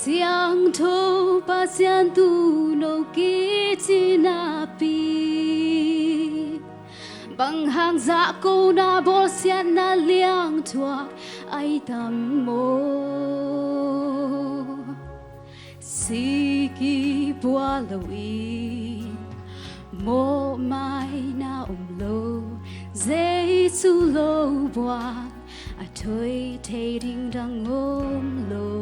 Siang thô pa sian tu no ki chi na pi bằng hàng dạ cô na bo sian na liang thua ai tam mo si ki bua lowi mo mai na lo dây su lo bua a thôi thay ding dang ôm lo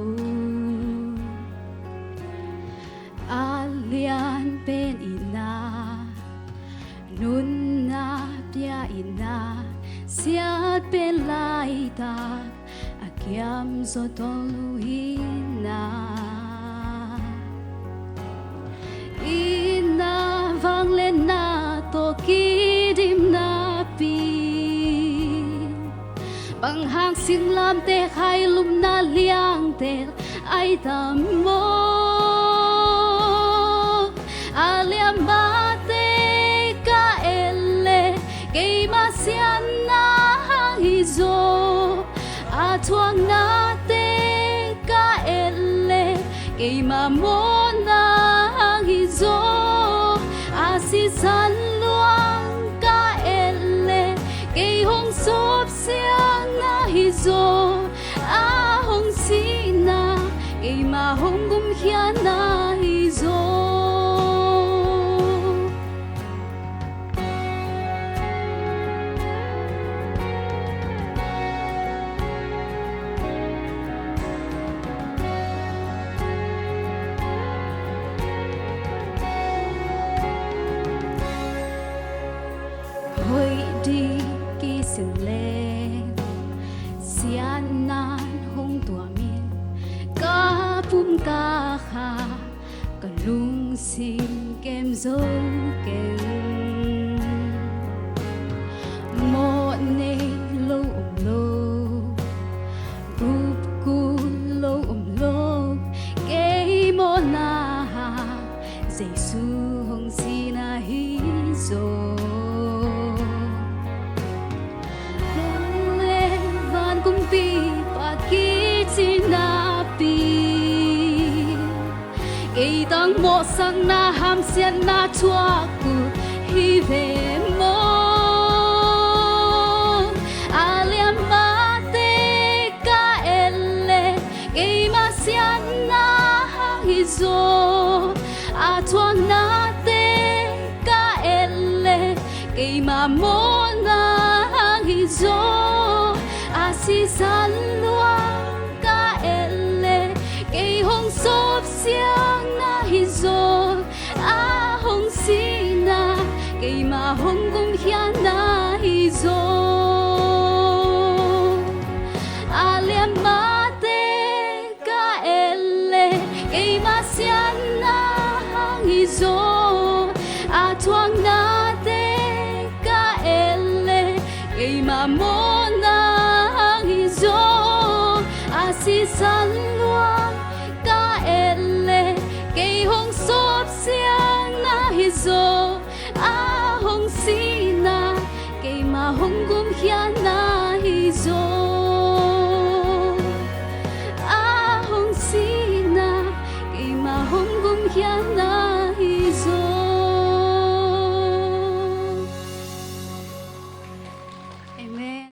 alian pen ina nun na pia ina siat pen lai ta akiam zo toluina ina vang lên na to kidim na pi bằng hàng sing lam te khai lum na liang te ai tam mo aliam bate ka ele kei ma sian na hang hizo a thuang na te ka ele kei ma mo na hang hizo a si san luang ka ele kei hong sop siang na hizo a hong si na kei ma hong gum hian na hizo hoi đi ki sừng lên sian nan hong tua miên ca pum ca kha ka lung sim kem zo kem mo ne lo gup ku lo ke mo na Giêsu hong si na hi zo cung pi pa ki chi na pi kei tang mo sang na ham sian na chua ku hi ve mo aliam ma te ka ele kei ma sian na hi zo a thuang na te ka ele kei ma mo na hi zo si san luang ka ele kei hong sop siang na hi zo a hong si na kei ma hong gum hian na hi zo aliam ma te ka ele kei ma sian na hi zo a thuang na te ka ele kei ma mo na si sa